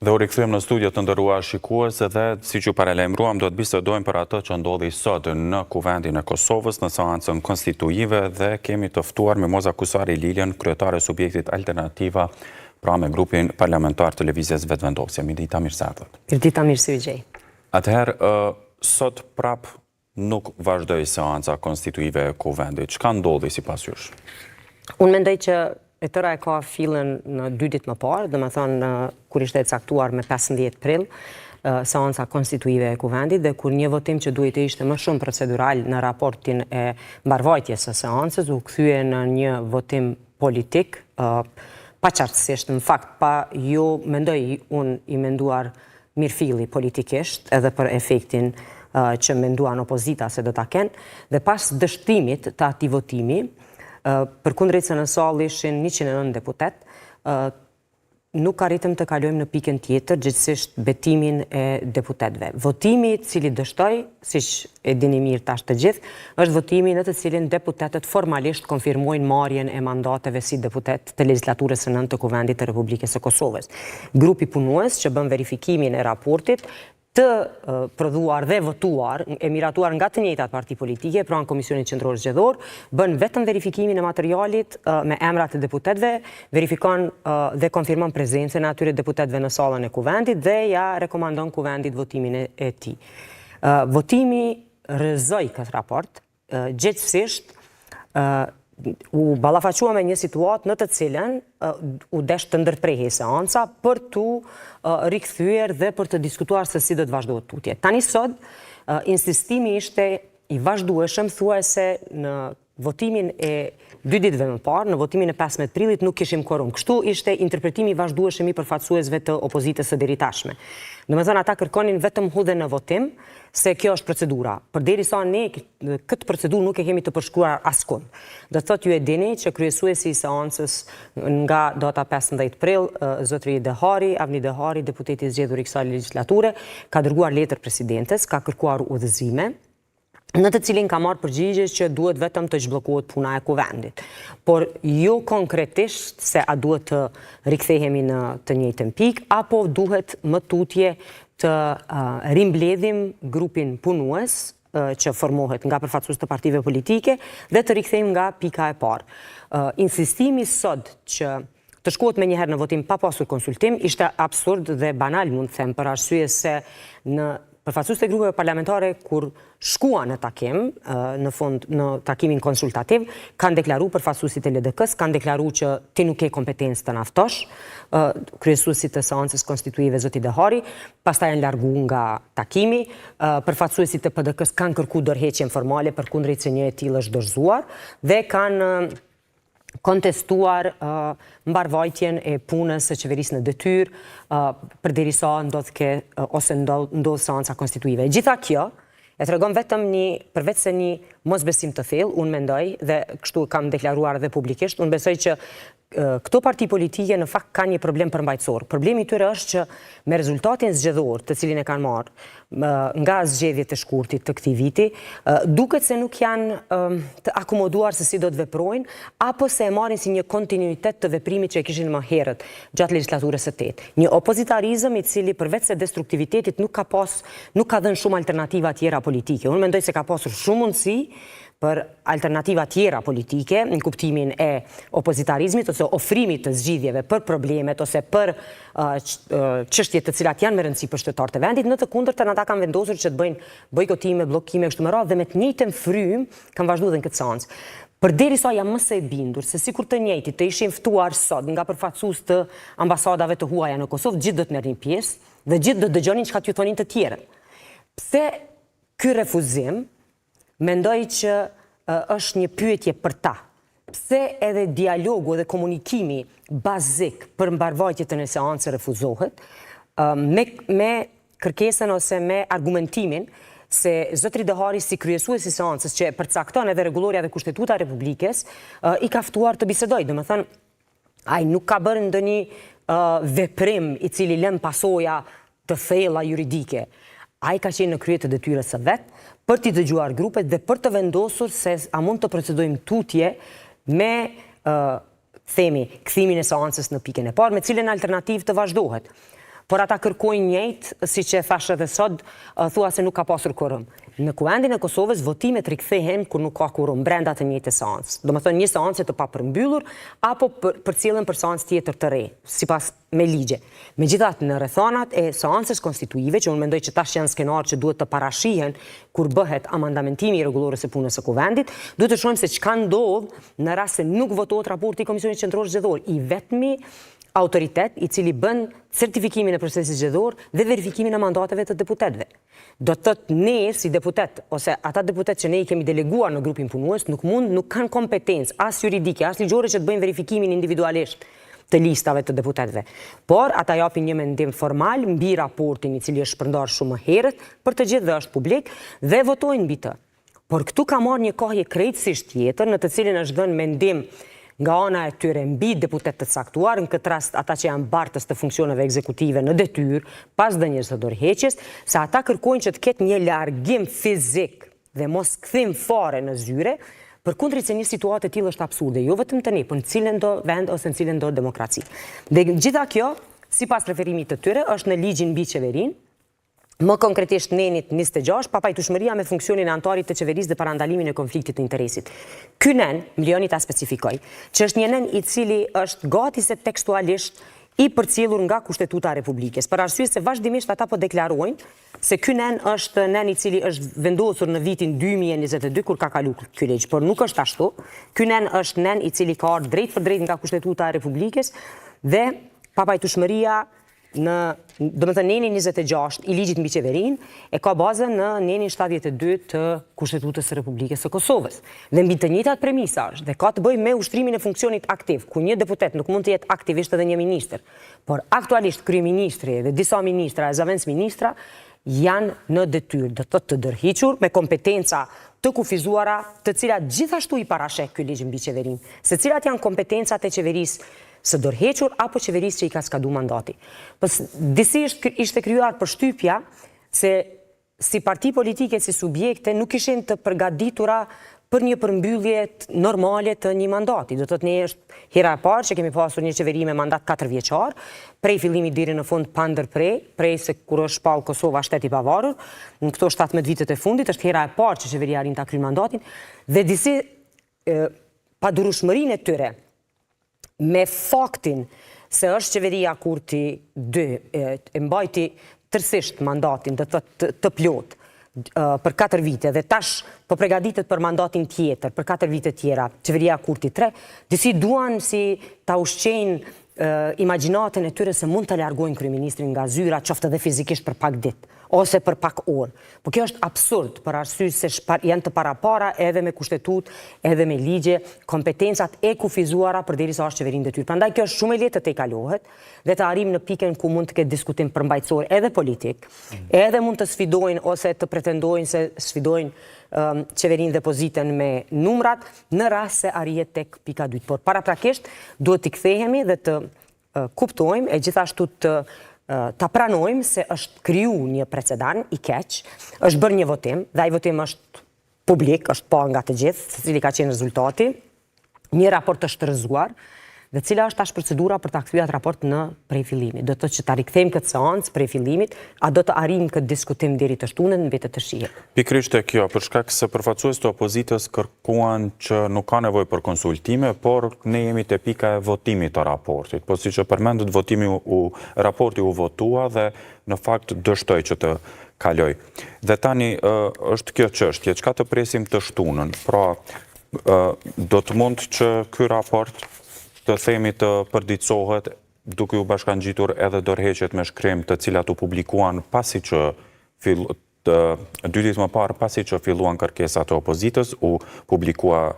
Dhe u rikthyem në studio të nderuar shikues dhe siç ju paralajmëruam do të bisedojmë për atë që ndodhi sot në Kuvendin e Kosovës në seancën konstituive dhe kemi të ftuar Mimoza Kusari Liljen, kryetare e subjektit Alternativa, pra me grupin parlamentar të lëvizjes Vetëvendosje. Mirëdita, mirë se ardhët. Mirëdita, mirë se u gjej. Atëherë, sot prap nuk vazhdoi seanca konstituive e Kuvendit. Çka ndodhi sipas jush? Unë mendoj që e tëra e ka fillën në 2 ditë më parë, dhe me thonë kur ishte e caktuar me 15 prill, seanca konstituive e Kuvendit, dhe kur një votim që duhet të ishte më shumë procedural në raportin e mbarvajtjes së seancës, u kthye në një votim politik, pa qartësisht, në fakt, pa jo mendoj unë i menduar mirëfilli politikisht, edhe për efektin që menduan opozita se do ta kenë, dhe pas dështimit të atij votimi, përkundrejt se në sallë ishin 109 deputet, nuk arritëm të kalojmë në pikën tjetër, gjithsesi betimin e deputetëve. Votimi i cili dështoi, siç e dini mirë tash të gjithë, është votimi në të cilin deputetët formalisht konfirmojnë marrjen e mandateve si deputet të legislaturës së 9 të Kuvendit të Republikës së Kosovës. Grupi punues që bën verifikimin e raportit të prodhuar dhe votuar, e miratuar nga të njëjtat parti politike, pra në Komisionin Qendror Zgjedhor, bën vetëm verifikimin e materialit me emrat e deputetëve, verifikon dhe konfirmon prezencën e atyre deputetëve në sallën e Kuvendit dhe ja rekomandon Kuvendit votimin e tij. Votimi rrëzoi këtë raport, gjithsesi u ballafaqua me një situatë në të cilën u desh të ndërprehej seanca për të rikthyer dhe për të diskutuar se si do të vazhdohet tutje. Tani sot, insistimi ishte i vazhdueshëm, thuajse në votimin e 2 ditëve më parë, në votimin e 15 prillit nuk kishim kvorum. Kështu ishte interpretimi i vazhdueshëm i përfaqësuesve të opozitës së deri-tashme. Domethënë ata kërkonin vetëm hudhe në votim, se kjo është procedura. Përderisa ne këtë procedurë nuk e kemi të përshkruar askund. Do të thotë ju e dini që kryesuesi i seancës nga data 15 prill, zotëri Dehari, Avni Dehari, deputeti i zgjedhur i kësaj legislature, ka dërguar letër presidentes, ka kërkuar udhëzime, në të cilin ka marrë përgjigje që duhet vetëm të zhbllokohet puna e Kuvendit. Por jo konkretisht se a duhet të rikthehemi në të njëjtën pikë, apo duhet më tutje të rimbledhim grupin punues që formohet nga përfaqësues të partive politike dhe të rikthehemi nga pika e parë. Insistimi sot që të shkohet me njëherë në votim pa pasur konsultim ishte absurd dhe banal, mund të them, për arsye se në përfaqësues të grupeve parlamentare kur shkuan në takim, në fund në takimin konsultativ, kanë deklaruar përfaqësuesit e LDK-s, kanë deklaruar që ti nuk ke kompetencë të na ftosh, kryesuesit të seancës konstituive zoti Dehari, pastaj janë larguar nga takimi, përfaqësuesit të PDK-s kanë kërkuar dorëheqjen formale përkundrejt se një e tillë është dorëzuar dhe kanë kontestuar mbarvajtjen e punës së qeverisë në detyrë përderisa ndodh seanca konstituive. Gjitha kjo e tregon vetëm përveç se një mosbesim të thellë, unë mendoj, dhe kështu kam deklaruar dhe publikisht, unë besoj që këto parti politike në fakt kanë një problem përmbajtësor. Problemi i tyre është që me rezultatin zgjedhor të cilin e kanë marrë nga zgjedhjet e shkurtit të këtij viti, duket se nuk janë të akomoduar se si do të veprojnë, apo se e marrin si një kontinuitet të veprimit që e kishin më herët gjatë legjislaturës së 8. Një opozitarizëm i cili përveç se destruktivitetit nuk ka dhënë shumë alternativa tjera politike. Unë mendoj se ka pasur shumë mundësi për alternativa tjera politike, në kuptimin e opozitarizmit ose ofrimit të zgjidhjeve për problemet ose për çështjet të cilat janë me rëndësi për qytetarët e vendit, në të kundërtën ata kanë vendosur që të bëjnë bojkotime, bllokime kështu me radhë dhe me të njëjtën frym kanë vazhduar në këtë seancë. Përderisa jam më së e bindur se sikur të njëjtit të ishin ftuar sot nga përfaqësues të ambasadave të huaja në Kosovë, gjithë do të merrnin pjesë dhe gjithë do të dëgjonin çka t'ju thonin të tjerët. Pse ky refuzim? Mendoj që është një pyetje për ta. Pse edhe dialogu dhe komunikimi bazik për mbarvajtjen e seancës refuzohet, me kërkesën ose me argumentimin se zotri Dehari si kryesues i seancës që përcakton edhe rregulloria dhe kushtetuta e Republikës, i ka ftuar të bisedojë. Domethënë, ai nuk ka bërë ndonjë veprim i cili lën pasoja të thella juridike. Ai ka qenë në krye të detyrës së vet për t'i dëgjuar grupet dhe për të vendosur se a mund të procedojmë tutje me kthimin e seancës në pikën e parë, me cilën alternativë të vazhdohet. por ata kërkojnë njëjtë, si që thashë edhe sot, thua se nuk ka pasur quorum. Në kuvendin e Kosovës, votimet rikthehen kur nuk ka quorum brenda të njëjtës seancë. Do të thonë një seancë të papërmbyllur apo përcjellen për seancë tjetër të re, sipas me ligje. Megjithatë, në rrethonat e seancës konstituive, që unë mendoj që tash janë skenar që duhet të parashihen kur bëhet amandamentimi i rregullorës së punës së kuvendit, duhet të shohim se çka ndodh në rast se nuk votohet raporti i Komisionit Qendror Zgjedhor, i vetmi autoritet i cili bën certifikimin e procesit zgjedhor dhe verifikimin e mandateve të deputetëve. Do të thotë ne si deputet, ose ata deputet që ne i kemi deleguar në grupin punues, nuk kanë kompetencë as juridike, as ligjore që të bëjnë verifikimin individualisht të listave të deputetëve. Por ata japin një mendim formal mbi raportin i cili është shpërndar shumë herët për të gjithë dhe është publik dhe votojnë mbi të. Por këtu ka marrë një kohje krejtësisht tjetër në të cilin është dhënë mendim nga ana e tyre mbi deputet të caktuar, në këtë rast ata që janë bartës të funksioneve ekzekutive në detyrë, pas dënies së dorëheqjes, se ata kërkojnë që të ketë një largim fizik dhe mos kthim fare në zyre, përkundrit se një situatë e tillë është absurde, jo vetëm tani, por në cilën do vend ose në cilën do demokraci. Dhe gjitha kjo, sipas referimit të tyre, është në ligjin mbi qeverinë. Më konkretisht nenit 26, papajtueshmëria me funksionin e antarit të qeverisë dhe parandalimin e konfliktit të interesit. Ky nen, milioni ta specifikoj, që është një nen i cili është gati se tekstualisht i përcjellur nga Kushtetuta e Republikës, për arsye se vazhdimisht ata po deklarojnë se ky nen është nen i cili është vendosur në vitin 2022 kur ka kaluar ky ligj, por nuk është ashtu. Ky nen është nen i cili ka ardhur drejt për drejt nga Kushtetuta e Republikës dhe papajtueshmëria domethënë nenin 26 i ligjit mbi qeverinë e ka bazën në nenin 72 të Kushtetutës së Republikës së Kosovës. Dhe mbi të njëjtat premisa është dhe ka të bëjë me ushtrimin e funksionit aktiv, ku një deputet nuk mund të jetë aktivisht edhe një ministër, por aktualisht kryeministri dhe disa ministra e zavendësministra janë në detyrë, do të thotë të dërhiqur me kompetenca të kufizuara, të cilat gjithashtu i parasheh ky ligj mbi qeverinë, se cilat janë kompetencat e qeverisë së dorëhequr apo qeverisë që i ka skaduar mandati. Disi ishte krijuar përshtypja se si parti politike, si subjekte, nuk ishin të përgatitura për një përmbyllje normale të një mandati. Do të thotë ne është hera e parë që kemi pasur një qeveri me mandat 4 vjeçar, prej fillimit deri në fund pa ndërprej, prej se kur është shpall Kosova shteti i pavarur, në këto 17 vitet e fundit është hera e parë që qeveria arrin ta kryejë mandatin dhe disi padurueshmërinë e tyre me faktin se është qeveria Kurti 2 e mbajti tërësisht mandatin, do të thotë të plot për 4 vite dhe tash po përgatitet për mandatin tjetër për 4 vite tjera, qeveria Kurti 3, disi duan si ta ushqejnë imagjinatën e tyre se mund të largojnë kryeministrin nga zyra, qoftë edhe fizikisht për pak ditë ose për pak orë. Po kjo është absurd për arsye se janë të parapara edhe me kushtetutë, edhe me ligje, kompetencat e kufizuara përderisa është qeverinë detyrë. Prandaj kjo është shumë e lehtë të tejkalohet dhe të arrijmë në pikën ku mund të ketë diskutim përmbajtësor edhe politik, edhe mund të sfidojnë ose të pretendojnë se sfidojnë qeverinë dhe pozitën me numrat në rast se arrihet tek pika 2. Por paraprakisht duhet të kthehemi dhe të kuptojmë e gjithashtu ta pranojmë se është kriju një precedent i keq, është bërë një votim, dhe ai votim është publik, është pa nga të gjithë, se cili ka qenë rezultati, një raport të shtërëzuar, dhe cila është tash procedura për ta kthyer atë raport në prej fillimit. Do të thotë që ta rikthejmë këtë seancë prej fillimit, a do të arrijmë këtë diskutim deri të shtunën mbetet të shihet. Pikërisht e kjo, për shkak se përfaqësues të opozitës kërkuan që nuk ka nevojë për konsultime, por ne jemi te pika e votimit të raportit. Po siç e përmendët, raporti u votua dhe në fakt dështoj që të kaloj. Dhe tani është kjo çështje, çka të presim të shtunën. Pra, do të mund që ky raport të themi të përditësohet duke u bashkangjitur edhe dorëheqjet me shkrim të cilat u publikuan pasi që 2 ditë më parë pasi që filluan kërkesat e opozitës, u publikua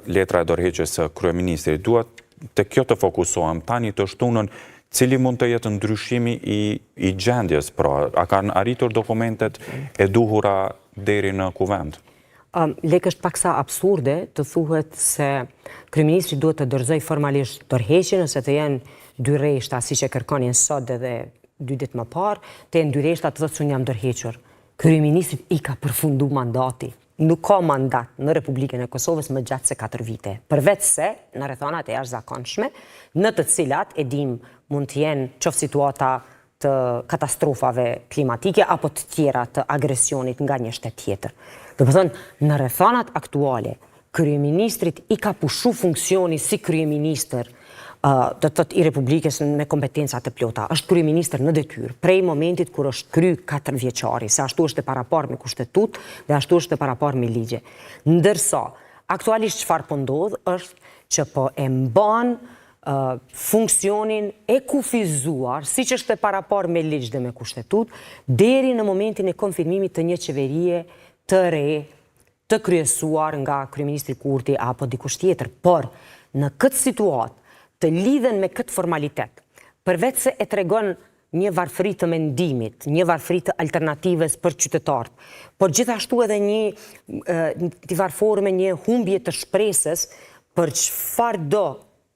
letra e dorëheqjes së kryeministrit. Duhet te kjo të fokusohem tani të shtunën, cili mund të jetë ndryshimi i gjendjes, pra, a kanë arritur dokumentet e duhura deri në kuvend? Lek është paksa absurde të thuhet se kryeministri duhet të dorëzoj formalisht dorëheqjen ose të jenë 2 rreshta si që kërkonin sot edhe 2 ditë më parë, të jenë 2 rreshta të thotë se unë jam dorëhequr. Kryeministrit i ka përfundu mandati. Nuk ka mandat në Republikën e Kosovës më gjatë se 4 vite. Përveç se në rrethonat e jashtëzakonshme, në të cilat e dim mund të jenë qoftë situata të katastrofave klimatike apo të tjera të agresionit nga një shtet tjetër. Do të thënë, në rrethanat aktuale, kryeministrit i ka pushu funksioni si kryeministër do të thotë i Republikës me kompetenca të plota, është kryeministër në detyrë, prej momentit kur është kry 4 vjeçari, se ashtu është e parapar me kushtetut dhe ashtu është e parapar me ligje. Ndërsa, aktualisht çfarë po ndodh është që po e mban funksionin e kufizuar, si që është e parapar me ligj dhe me kushtetut, deri në momentin e konfirmimit të një qeverie të re, të kryesuar nga kryeministri Kurti apo dikush tjetër. Por, në këtë situatë, të lidhen me këtë formalitet, përveç se e tregon një varfëri të mendimit, një varfëri të alternativës për qytetarët, por gjithashtu edhe një varfër me një humbje të shpresës për çfarë do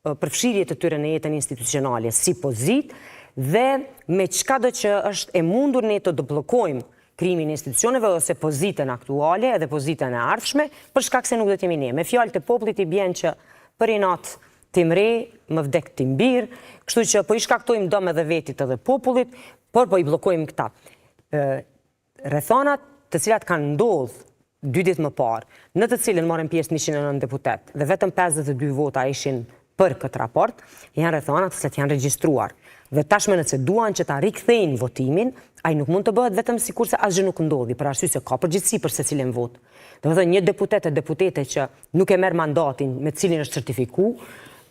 përfshirje të tyre në jetën institucionale si pozit dhe me çka do që është e mundur ne të deblokojmë krimin e institucioneve ose pozitën aktuale edhe pozitën e ardhshme, për shkak se nuk do të jemi ne. Me fjalët e popullit i bjen që për inat tim re, më vdek tim bir, kështu që po i shkaktojmë dëm edhe vetit edhe popullit, por po i bllokojmë këta. Rrethanat të cilat kanë ndodhur 2 ditë më parë, në të cilën morën pjesë 109 deputet dhe vetëm 52 vota ishin për këtë raport, janë rrethanat të cilat janë regjistruar. Dhe tashmë nëse duan që ta rikthejnë votimin, ai nuk mund të bëhet vetëm sikurse asgjë nuk ndodhi, për arsye se ka përgjegjësi për secilin vot. Domethënë një deputet e deputete që nuk e merr mandatin me të cilin është certifikuar,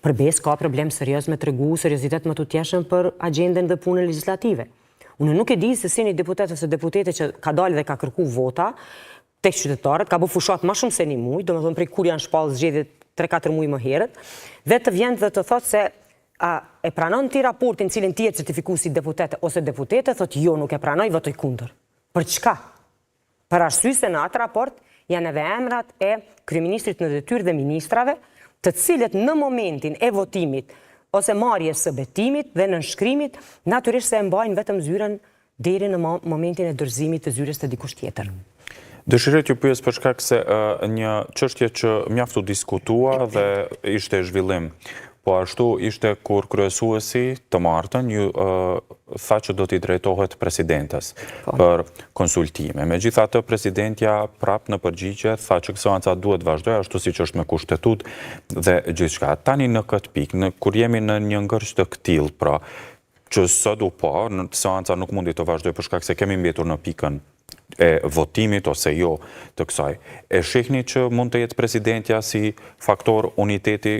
përbes ka problem serioz me tregu seriozitet më të tjeshëm për agjendën dhe punën legjislative. Unë nuk e di se si një deputet ose deputete që ka dalë dhe ka kërku vota tek qytetarët, ka bu fushat më shumë se një muj, domethënë prej kur janë shpallë zgjedhjet 3-4 muaj më herët, dhe të vjen dhe të thotë se e pranon ti raportin cilin ti e certifikuar si deputete ose deputete, thotë jo, nuk e pranoj, votoj kundër. Për çka? Për arsye se në atë raport janë edhe emrat e kryeministrit në detyrë dhe ministrave, të cilët në momentin e votimit ose marrjes së betimit dhe nënshkrimit, natyrisht se e mbajnë vetëm zyren deri në momentin e dorëzimit të zyres të dikush tjetër. Dëshiroj t'ju pyes për shkak se një çështje që mjaft u diskutua dhe ishte zhvillim. Po ashtu ishte kur kryesuesi të martën ju tha që do t'i drejtohet presidentes për konsultime. Megjithatë, presidentja prap në përgjigje tha që seanca duhet vazhdojë ashtu siç është me kushtetut dhe gjithçka. Tani në këtë pikë, kur jemi në një ngërç të këtill, pra që sot u pa, seanca nuk mundi të vazhdojë për shkak se kemi mbetur në pikën e votimit ose jo të kësaj. E shihni që mund të jetë presidentja si faktor uniteti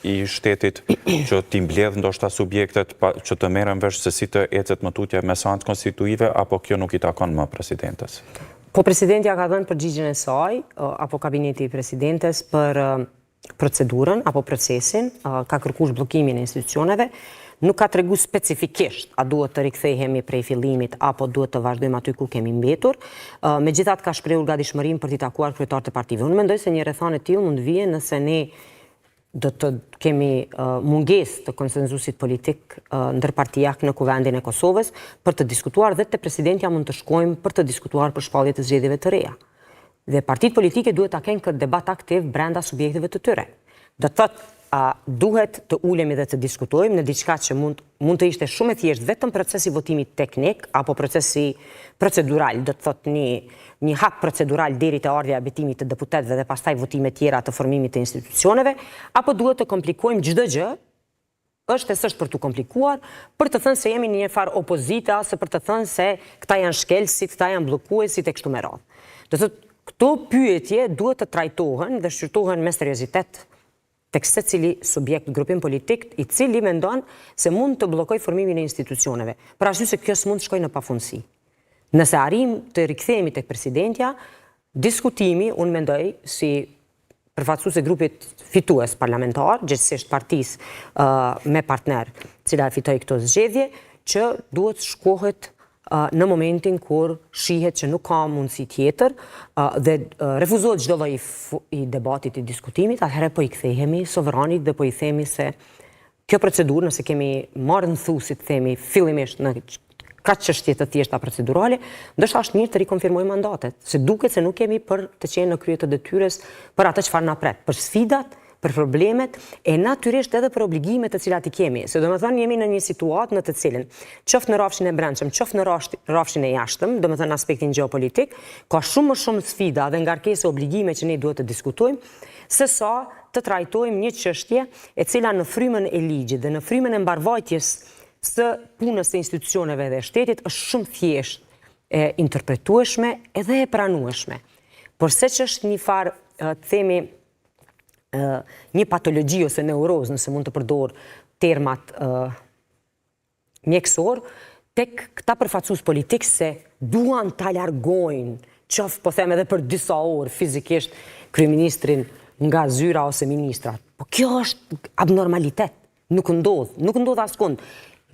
i shtetit që t'i mbledh ndoshta subjektet që të merren vesh se si të ecet më tutje me seancë konstituive, apo kjo nuk i takon më presidentes? Po presidentja ka dhënë përgjigjen e saj, apo kabineti i presidentes për procedurën apo procesin, ka kërkuar bllokimin e institucioneve. Nuk ka tregu specifikisht a duhet të rikthehemi prej fillimit apo duhet të vazhdojmë aty ku kemi mbetur. Megjithatë ka shprehur gatishmërinë për t'i takuar kryetarët e partive. Unë mendoj se një rrethanë e tillë mund vijë nëse ne do të kemi mungesë të konsenzusit politik ndërpartijak në kuvendin e Kosovës për të diskutuar dhe te presidentja mund të shkojmë për të diskutuar për shpallje të zgjedhjeve të reja. Dhe partitë politike duhet ta kenë këtë debat aktiv brenda subjekteve të tyre. Do të thotë duhet të ulemi dhe të diskutojmë në diçka që mund të ishte shumë e thjeshtë vetëm procesi votimit teknik apo procesi procedural, do të thotë një hap procedural deri te ardha e betimit të deputetëve dhe pastaj votime tjera të formimit të institucioneve, apo duhet të komplikojmë çdo gjë, është e s'është për të komplikuar, për të thënë se jemi në një farë opozite ose për të thënë se këta janë shkelësit, këta janë bllokuesit e kështu me radhë. Do të thotë këto pyetje duhet të trajtohen dhe shqyrtohen me seriozitet tek secili subjekt, grupim politik, i cili mendon se mund të bllokojë formimin e institucioneve. Për arsye se kjo s'mund të shkojë në pafundësi. Nëse arrim të rikthehemi tek presidentja, diskutimi, unë mendoj, si përfaqësues e grupit fitues parlamentar, gjithsesi partisë me partner, cila e fitoi këto zgjedhje, që duhet shkohet në momentin kur shihet që nuk ka mundësi tjetër dhe refuzohet çdo lloj i debatit, i diskutimit, atëherë po i kthehemi sovranit dhe po i themi se kjo procedurë, nëse kemi marrë në thu, si të themi, fillimisht në kaq çështje të thjeshta procedurale, ndoshta është mirë të rikonfirmojmë mandatet, se duket se nuk kemi për të qenë në krye të detyrës për atë çfarë na pret, për sfidat, për problemet e natyrisht edhe për obligimet të cilat i kemi. Se do me thënë jemi në një situatë në të cilin, qoftë në rrafshin e brendshëm, qoftë në rrafshin e jashtëm, do me thënë aspektin geopolitik, ka shumë sfida dhe ngarkesë obligime që ne duhet të diskutojmë, se sa të trajtojmë një çështje e cila në frymën e ligjit dhe në frymën e mbarvajtjes së punës së institucioneve dhe shtetit është shumë thjesht e interpretueshme edhe e pranueshme. Por se që është një farë, themi, një patologji ose neurozë, nëse mund të përdor termat mjekësor, tek këta përfaqësues politik se duan ta largojnë, qoftë po them edhe për disa orë fizikisht kryeministrin nga zyra ose ministrat. Po kjo është abnormalitet, nuk ndodh askund.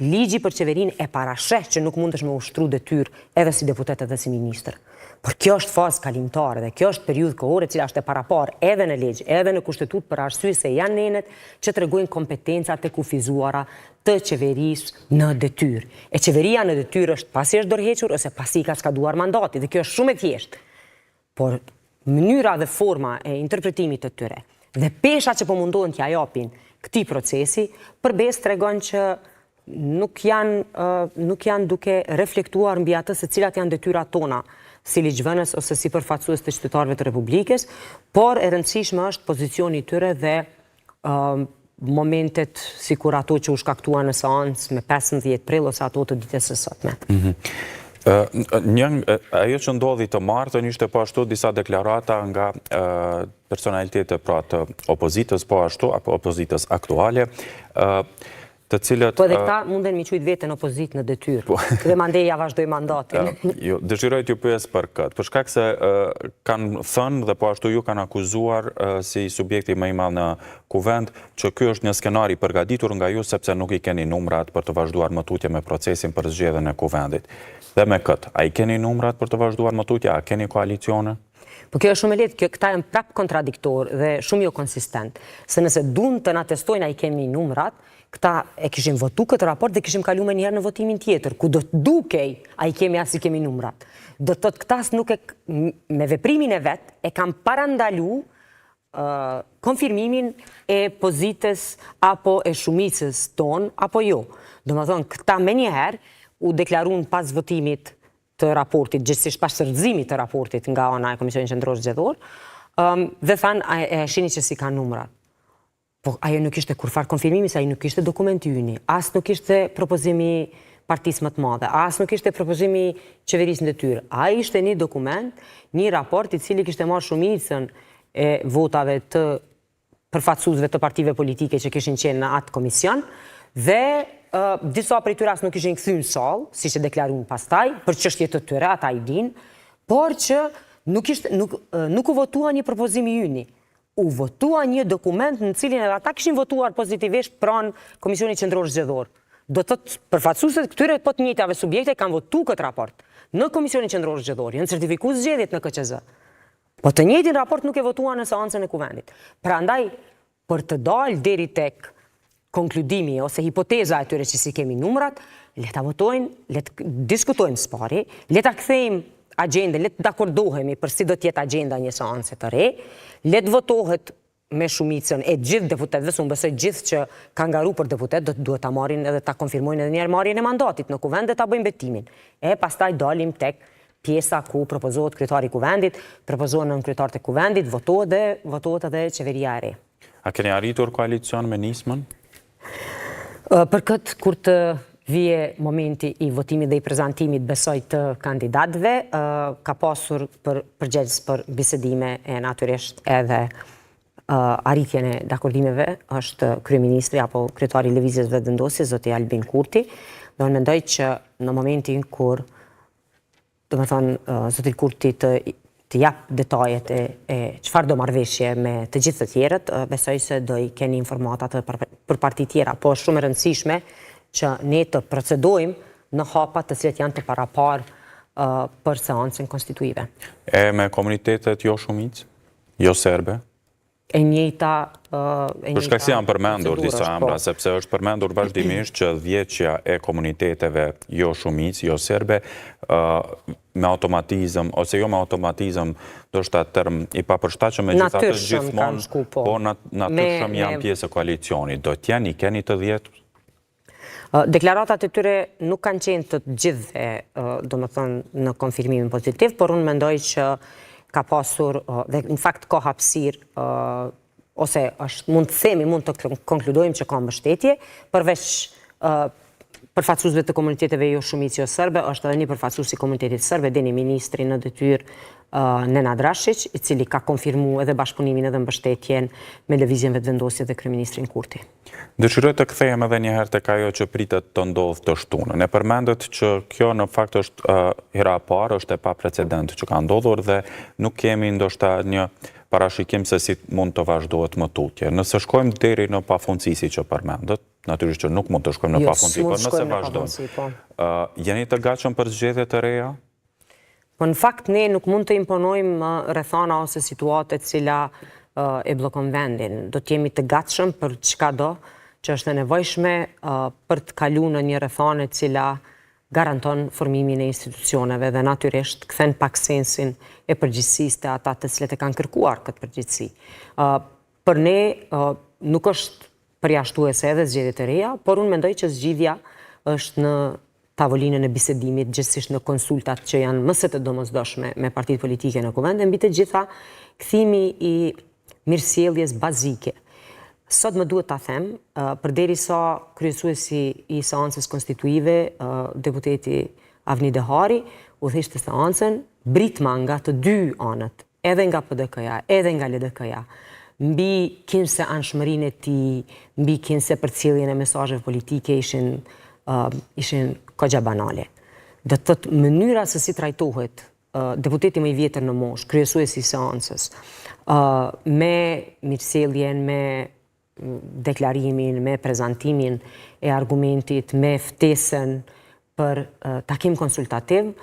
Ligji për qeverinë e parasheh që nuk mundesh me ushtru detyrë edhe si deputet edhe si ministër. Por kjo është fazë kalimtare dhe kjo është periudhë kohore cila është e paraparë edhe në ligj, edhe në kushtetutë për arsye se janë nenet që tregojnë kompetencat e kufizuara të qeverisë në detyrë. E qeveria në detyrë është pasi është dorëhequr ose pasi ka skaduar mandati dhe kjo është shumë e thjeshtë. Por mënyra dhe forma e interpretimit të tyre dhe pesha që po mundohen t'ja japin këtij procesi përbes tregon që nuk janë duke reflektuar mbi atë se cilat janë detyrat tona si ligjvënës ose si përfaqësues të qytetarëve të Republikës, por e rëndësishme është pozicioni i tyre dhe momentet si kur ato që u shkaktuan në seancë me 15 prill ose ato të ditës së sotme. Ajo që ndodhi të martën ishte po ashtu disa deklarata nga personalitetet pra të opozitës po ashtu, apo opozitës aktuale, të cilët... Po edhe këta munden mi qujtë vetën opozit në detyrë, dhe mandej ja vazhdoj mandatin. Dëshiroj t'ju pyes për këtë, për shkak se kanë thënë dhe po ashtu ju kanë akuzuar si subjekti më i madh në kuvend që ky është një skenar i përgatitur nga ju sepse nuk i keni numrat për të vazhduar mëtutje me procesin për zgjedhjen e kuvendit. Dhe me këtë, a i keni numrat për të vazhduar mëtutje, a keni koalicione? Po kjo është shumë e lehtë, këta janë prap kontradiktor dhe shumë jo konsistent. Se nëse duan të na testojnë a i kemi numrat, këta e kishim votu këtë raport dhe kishim kalu me njëherë në votimin tjetër, ku do të dukej a i kemi as i kemi numrat. Do të thotë këtas nuk me veprimin e vet e kam parandalu konfirmimin e pozitës apo e shumicës ton, apo jo. Do më thonë, këta me njëherë u deklarun pas votimit të raportit, gjithsesi pas shërzimit të raportit nga ana e Komisionit Qendror Zgjedhor, dhe thanë e shihni që si ka numrat. Po ajo nuk ishte kurfar konfirmimi, se ajo nuk ishte dokumenti yni, as nuk ishte propozimi partisë më të madhe, as nuk ishte propozimi qeverisë në detyrë. Ai ishte një dokument, një raport i cili kishte marrë shumicën e votave të përfaqësuesve të partive politike që kishin qenë në atë komision, dhe disa prej tyre as nuk ishin kthyer në sallë, siç e deklaruan pastaj, për çështje të tyre, ata i dinë, por që nuk u votua një propozim i yni. U votua një dokument në cilin edhe ata kishin votuar pozitivisht pranë Komisionit Qendror Zgjedhor. Do të thotë përfaqësuesit këtyre po të njëjtave subjekte kanë votuar këtë raport në Komisionin Qendror Zgjedhor, janë certifikuar zgjedhjet në KQZ. Po të njëjtin raport nuk e votuan në seancën e kuvendit. Prandaj për të dalë deri tek konkludimi ose hipoteza e tyre që si kemi numrat, le ta votojnë, le të diskutojmë s'pari, le ta kthejmë agjendën, le të dakordohemi për si do të jetë agjenda një seance të re, le të votohet me shumicën e gjithë deputetëve, se unë besoj gjithë që kanë garu për deputet, duhet ta marrin edhe ta konfirmojnë edhe njerë marrjen e mandatit në kuvend dhe ta bëjmë betimin. E pastaj dalim tek pjesa ku propozohet kryetari i kuvendit, propozohen nën kryetarët e kuvendit, votohet edhe qeveria e re. A keni arritur koalicion me nismën? Për këtë, kur të vije momenti i votimit dhe i prezantimit besoj të kandidatëve, ka pasur përgjegjës për bisedime e natyrisht edhe arritjen e dakordimeve është kryeministri apo kryetari i lëvizjes vendosjes zoti Albin Kurti, dhe unë mendoj që në momentin kur do të thonë zoti Kurti të jap detajet e çfarë do marrëveshje me të gjithë të tjerët, besoj se do i keni informatat për parti tjera, po është shumë e rëndësishme që ne të procedojmë në hapa të cilat janë të paraparë për seancën konstituive. E me komunitetet jo shumicë, jo serbe? e njëjta Për shkak se janë përmendur disa emra, sepse është përmendur vazhdimisht që dhjetësia e komuniteteve jo shumicë, jo serbe, me automatizëm, ose jo me automatizëm, do shta term i papërshtatshëm me gjithatë gjithmonë, po natyrshëm janë pjesë e koalicionit. Do t'jeni, keni të 10? Deklaratat e tyre nuk kanë qenë të gjithë, do më thënë, në konfirmimin pozitiv, por unë mendoj që ka pasur, dhe në fakt ka hapësirë, ose mund të themi, mund të konkludojmë që ka mbështetje, përveç përfaqësuesve të komuniteteve jo shumicë jo serbe, është edhe një përfaqësues i komunitetit serbe, deni ministri në detyrë Nenad Rashić, i cili ka konfirmuar edhe bashkëpunimin edhe mbështetjen me lëvizjen vetëvendosje dhe kryeministrin Kurti. Dëshiroj të kthehem edhe një herë tek ajo që pritet të ndodhë të shtunën. E përmendet që kjo në fakt është hera e parë, është e paprecedent që ka ndodhur dhe nuk kemi ndoshta një parashikim se si mund të vazhdohet më tutje. Nëse shkojmë deri në pafundësi që përmendet, natyrisht që nuk mund të shkojmë në pafundësi, por nëse vazhdojmë, jeni të gatshëm për zgjedhje të reja? Po në fakt ne nuk mund të imponojmë rrethana ose situate cila e bllokon vendin. Do të jemi të gatshëm për çkado që është e nevojshme për të kaluar në një rrethane e cila garanton formimin e institucioneve dhe natyrisht kthen pak sensin e përgjegjësisë të ata të cilët e kanë kërkuar këtë përgjegjësi. Për ne nuk është përjashtuese edhe zgjedhjet e reja, por unë mendoj që zgjidhja është në tavolinën e bisedimit, gjithsesi në konsultat që janë më së të domosdoshme me partitë politike në kuvend, mbi të gjitha kthimi i mirësjelljes bazike. Sot më duhet ta them, përderisa kryesuesi i seancës konstituive, deputeti Avni Dehari, udhëhiqte seancën, britma nga të dy anët, edhe nga PDK-ja, edhe nga LDK-ja, mbi kinse anshmërinë e tij, mbi kinse përcjelljen e mesazheve politike ishin kogja banale. Do të thotë mënyra se si trajtohet deputeti më i vjetër në moshë, kryesuesi i seancës, me mirësjelljen, me deklarimin, me prezantimin e argumentit, me ftesën për takim konsultativ,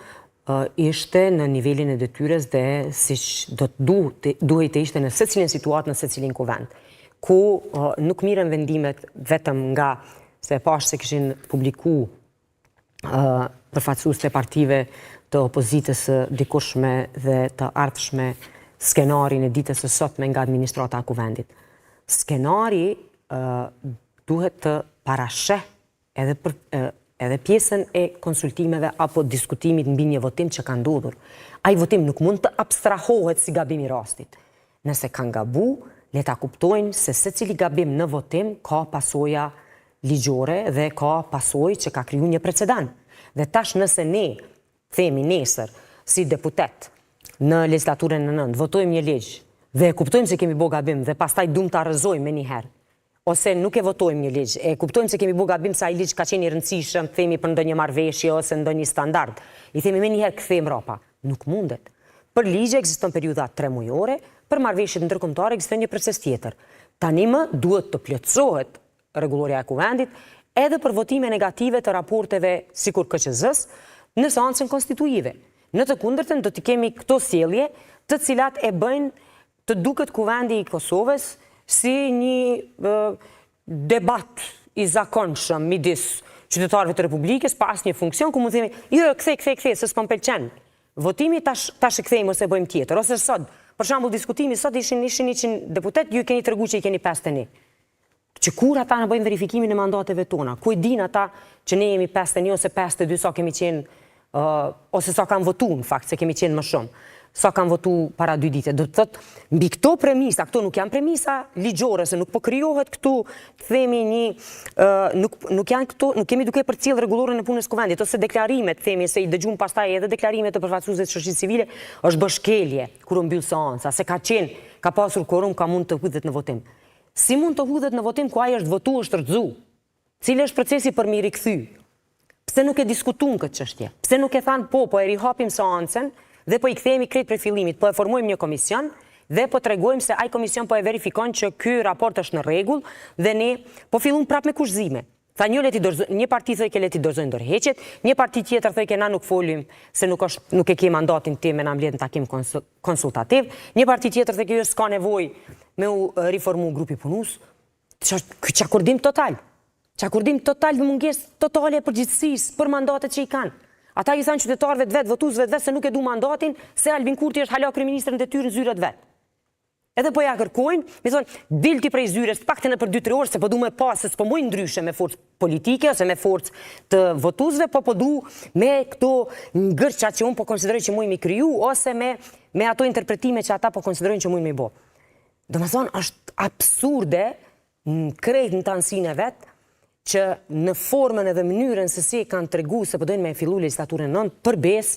ishte në nivelin e detyrës dhe siç duhet të ishte në secilin situatë, në secilin kuvend, ku nuk mirën vendimet vetëm nga se pash se kishin publiku përfaqësues të partive të opozitës së dikurshme dhe të ardhshme skenarin e ditës së sotme nga administrata e kuvendit. Skenari duhet të parasheh edhe pjesën e konsultimeve apo diskutimit mbi një votim që ka ndodhur. Ai votim nuk mund të abstrahohet si gabim i rastit. Nëse kanë gabu, le ta kuptojnë se secili gabim në votim ka pasoja ligjore dhe ka pasojë që ka kriju një precedent. Dhe tash nëse ne themi nesër si deputet në legislaturën e 9 votojmë një ligj dhe kuptojmë se kemi bo gabim dhe pastaj duam ta rrëzojmë me njëherë, ose nuk e votojmë një ligj, e kuptojmë se kemi bo gabim se ai ligj ka qenë i rëndësishëm, themi për ndonjë marrëveshje ose ndonjë standard, i themi me njëherë kthejmë rropa. Nuk mundet. Për ligje ekziston periudha 3 mujore, për marrëveshjet ndërkombëtare ekziston një proces tjetër. Tani më duhet të plotësohet rregulloria e kuvendit edhe për votime negative të raporteve sikur KQZ-s në seancën konstituive. Në të kundërtën do të kemi këto sjellje të cilat e bëjnë të duket kuvendi i Kosovës si një debat i zakonshëm midis qytetarëve të Republikës pa asnjë funksion ku mund të themi, jo, kthej, se s'po m'pëlqen. Votimi tash e kthejmë ose bëjmë tjetër, ose sot, për shembull diskutimi sot ishin 100 deputet, ju keni treguar që i keni 51. Që kur ata në bëjmë verifikimin e mandateve tona, ku i din ata që ne jemi 51 ose 52 sa kemi qenë, ose sa kanë votu në fakt, se kemi qenë më shumë, sa kanë votu para 2 dite. Do të thotë, mbi këto premisa, këto nuk janë premisa ligjore, se nuk po krijohet këtu, themi nuk janë këto, nuk kemi duke përcjell rregullorën e punës kuvendit, ose deklarimet, themi se i dëgjum pastaj edhe deklarimet të përfaqësuesve të shoqërisë civile, është bëshkelje kur u mbyll seanca, se ka pasur quorum, ka mund të hudhet në votim. Si mund të hudhet në votim ku ai është votu, është rrëzu? Cili është procesi për mi rikthy? Pse nuk e diskutuan këtë çështje? Pse nuk e thanë po e rihapim seancën dhe po i kthehemi krejt prej fillimit, po e formojmë një komision dhe po tregojmë se ai komision po e verifikon që ky raport është në rregull dhe ne po fillojmë prapë me kushzime. Tha një parti thoi ke leti dorëzojnë ndërheqjet, një parti tjetër thoi ke na nuk folim se nuk e ke mandatin tim me na mbledh në takim konsultativ, një parti tjetër thoi ke jo s'ka nevojë me u riformu grupi punus, që akordim total. Që akordim total dhe munges totale e përgjithësisë për mandatet që i kanë. Ata i thanë qytetarëve të vetë, votuesve të vetë, se nuk e du mandatin, se Albin Kurti është hala kryeministrin detyrë në zyrat vetë. Edhe po ja kërkojnë, me thonë, dilti prej zyres, pakten e për 2-3 orë, se po du me pas, se s'po mujnë ndryshe me forcë politike, ose me forcë të votuesve, po du me këto ngërçat që unë po konsideroj që mujnë mi kryu, ose me ato interpretime që ata po konsiderojnë që mujnë mi bo. Do me thonë, është absurde, në krejt në të ansinë e vetë, që në formën edhe mënyrën se si kanë tregu se përdojnë me fillu legislaturën nëndë, përbes,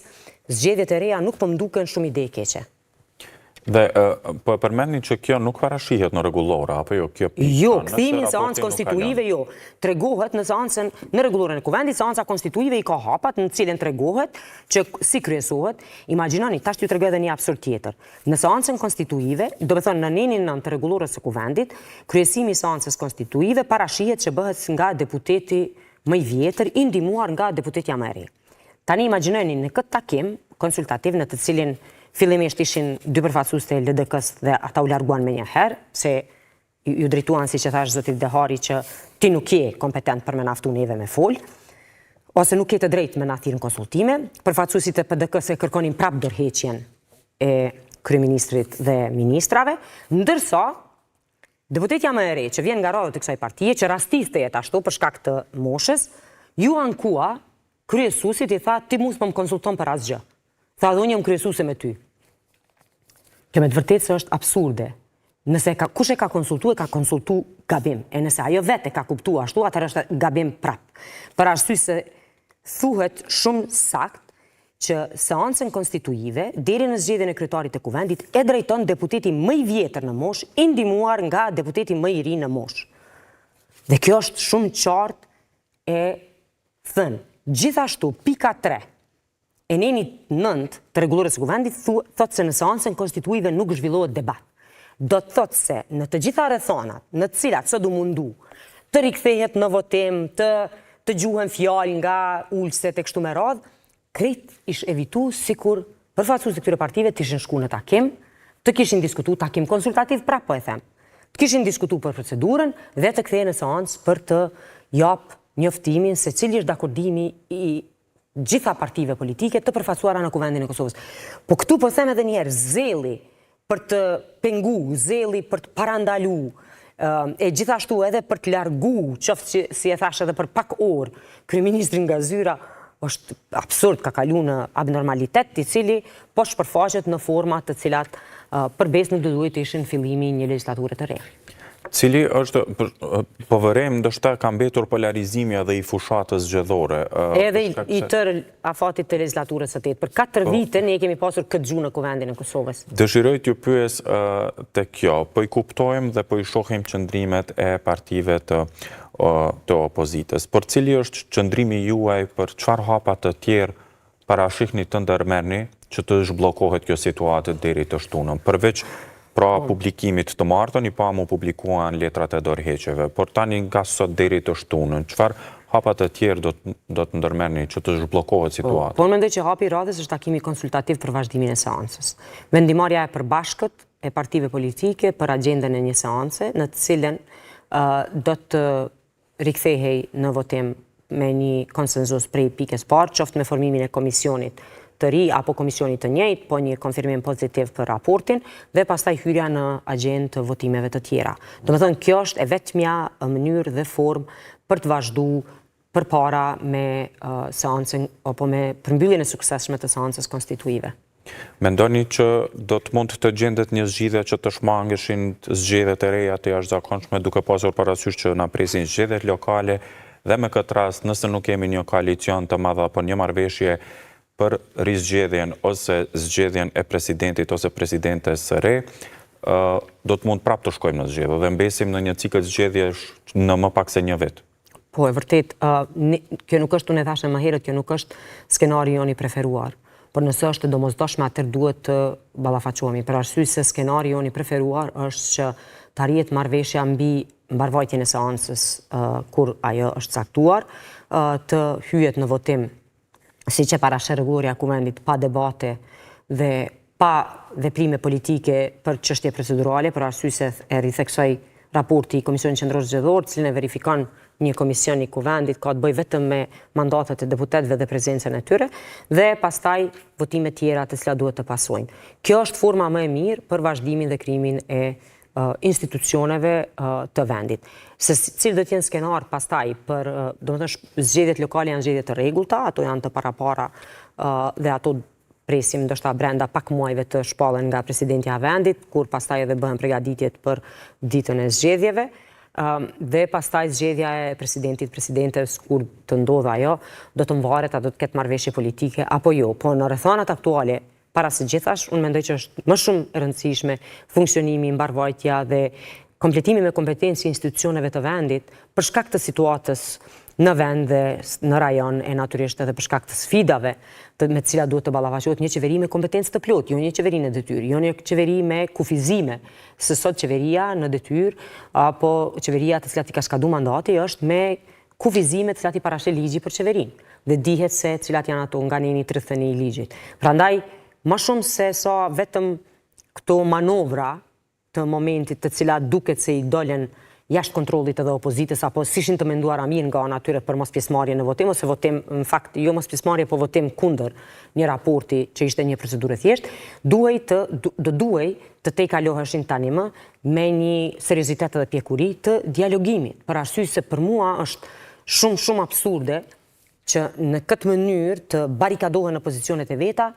zgjedhjet e reja nuk pëmduken shumë ide keqe. Dhe po e përmendni që kjo nuk parashihet në rregullore, apo jo? Jo, këthimi në seancë konstituive, jo. Tregohet në seancën në rregullorën e kuvendit, seanca konstituive i ka hapat në cilën tregohet që si kryesohet. Imagjinoni, tash t'ju tregoj edhe një absurd tjetër. Në seancën konstituive, do të thonë në nenin nën të rregullorës së kuvendit, kryesimi i seancës konstituive parashihet që bëhet nga deputeti më i vjetër, i ndihmuar nga deputetja më e re. Tani imagjinoni në këtë takim konsultativ në të cilin fillimisht ishin 2 përfaqësues të LDK-s dhe ata u larguan me një herë, se ju drejtuan, si që thash zotit Dehari, që ti nuk je kompetent për me naftu neve me fol, ose nuk je të drejtë me na thirrën konsultime. Përfaqësuesit e PDK-s e kërkonin prap dorëheqjen e kryeministrit dhe ministrave, ndërsa deputetja më e re që vjen nga radhët e kësaj partie, që rastiste jetë ashtu për shkak të moshës, ju ankua kryesuesit i tha ti mos më konsulton për asgjë. Tha dhe unë jam kryesuese me ty. Kjo me të vërtetë se është absurde. Nëse kush e ka konsultu gabim. E nëse ajo vetë e ka kuptu ashtu, atër është gabim prap. Për arsye se thuhet shumë sakt që seancën konstituive, deri në zgjedhjen e kryetarit të kuvendit, e drejton deputeti më i vjetër në moshë, i ndihmuar nga deputeti më i ri në moshë. Dhe kjo është shumë qartë e thënë. Gjithashtu, pika 3. E neni 9 të rregullorës së kuvendit thotë se në seancën konstituive nuk zhvillohet debat. Do të thotë se në të gjitha rrethonat, në të cilat s'o du mundu, të rikthehet në votim, të gjuhen fjalë nga ulëset e kështu me radhë, krejt ish evitu sikur përfaqësuesit e këtyre partive të ishin shku në takim, të kishin diskutu takim konsultativ, prap po e them. Të kishin diskutu për procedurën dhe të kthehen në seancë për të jap njoftimin se cili është dakordimi i gjitha partive politike të përfaqësuara në kuvendin e Kosovës. Po këtu po them edhe njerë, zeli për të pengu, zeli për të parandalu, e gjithashtu edhe për të largu, qoftë si e thash edhe për pak orë, kryeministrin nga zyra, është absurd, ka kalu në abnormalitet, i cili po shpërfaqet në format të cilat përbes nuk do duhet të ishin fillimi një legislature të re. Cili është, po vërem, ndoshta ka mbetur polarizimi edhe i fushatës zgjedhore. Edhe i tërë afatit të legislaturës së 8. Për 4 vite ne kemi pasur këtë gjuhë në kuvendin e Kosovës. Dëshiroj t'ju pyes te kjo, po i kuptojmë dhe po i shohim qëndrimet e partive të opozitës. Por cili është qëndrimi juaj për çfarë hapa të tjerë parashihni të ndërmerrni që të zhbllokohet kjo situatë deri të shtunën? Përveç pra publikimit të martën, i pa mu publikuan letrat e dorëheqjeve, por tani nga sot deri të shtunën, çfarë hapa të tjerë do të ndërmerrni që të zhbllokohet situata? Po mendoj që hapi i radhës është takimi konsultativ për vazhdimin e seancës. Vendimarrja e përbashkët e partive politike për agjendën e një seance, në të cilën do të rikthehej në votim me një konsenzus prej pikës parë, qoftë me formimin e komisionit të ri apo komisionit të njëjtë, po një konfirmim pozitiv për raportin dhe pastaj hyrja në agjendë të votimeve të tjera. Do të thënë, kjo është e vetmja mënyrë dhe formë për të vazhduar përpara me seancën apo me përmbylljen e suksesshme të seancës konstituive. Mendoni që do të mund të gjendet një zgjidhje që të shmangeshin zgjedhjet e reja të jashtëzakonshme, duke pasur parasysh që na presin zgjedhjet lokale dhe me këtë rast, nëse nuk kemi një koalicion të madh apo një marrëveshje për rizgjedhjen ose zgjedhjen e presidentit ose presidentes së re, do të mund prap të shkojmë në zgjedhje dhe mbesim në një cikël zgjedhjesh në më pak se një vit. Po, e vërtet, kjo nuk është, unë e thashë më herët, kjo nuk është skenari joni preferuar. Por nëse është domosdoshme, atëherë duhet të ballafaqohemi. Për arsye se skenari joni preferuar është që të arrihet marrëveshja mbi mbarvajtjen e seancës kur ajo është caktuar, të hyjet në votim siç e parashë rregullorja e kuvendit pa debate dhe pa veprime politike për çështje procedurale, për arsye se e ritheksoj raporti i Komisionit Qendror Zgjedhor, cilin e verifikon një komision i kuvendit, ka të bëjë vetëm me mandatet e deputetëve dhe prezencën e tyre, dhe pastaj votime tjera të cilat duhet të pasojnë. Kjo është forma më e mirë për vazhdimin dhe krijimin e institucioneve të vendit. Se cilë do t'jenë skenar pastaj për, domethënë, zgjedhjet lokale janë zgjedhje të rregullta, ato janë të parapara dhe ato presim ndoshta brenda pak muajve të shpallen nga presidenti i vendit, kur pastaj edhe bëhen përgatitjet për ditën e zgjedhjeve, dhe pastaj zgjedhja e presidentit, presidentes, kur të ndodhë ajo, do të mvaret, a do të ketë marrëveshje politike apo jo. Po në rrethanat aktuale, para së gjithash, unë mendoj që është më shumë e rëndësishme funksionimi, mbarvajtja dhe kompletimi me kompetencë institucioneve të vendit për shkak të situatës në vend dhe në rajon e natyrisht edhe për shkak të sfidave me të cilat duhet të ballafaqohet një qeveri me kompetencë të plotë, jo një qeveri në detyrë, jo një qeveri me kufizime, se sot qeveria në detyrë apo qeveria të cilat i ka shkaduar mandati është me kufizime të cilat i parashë ligji për qeverinë dhe dihet se cilat janë ato nga neni 30 i ligjit. Prandaj më shumë se sa vetëm këto manovra të momentit të cilat duket se i dolen jashtë kontrollit edhe opozitës, apo si ishin të menduara mirë nga ana tyre për mos pjesëmarrje në votim, ose votim, në fakt, jo mos pjesëmarrje, po votim kundër një raporti që ishte një procedurë thjesht, duhej të te kaloheshin tani më me një seriozitet dhe pjekuri të dialogimit, për arsye se për mua është shumë absurde që në këtë mënyrë të barikadohen në pozicionet e veta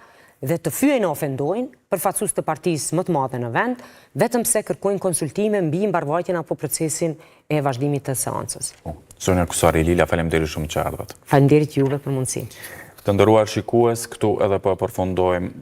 dhe të fyejnë ofendojnë përfaqësues të partisë më të madhe në vend, vetëm pse kërkojnë konsultime mbi mbarvajtjen apo procesin e vazhdimit të seancës. Sonja Kusari Lila, faleminderit shumë që ardhët. Faleminderit juve për mundësinë. Të nderuar shikues, këtu edhe po përfundojmë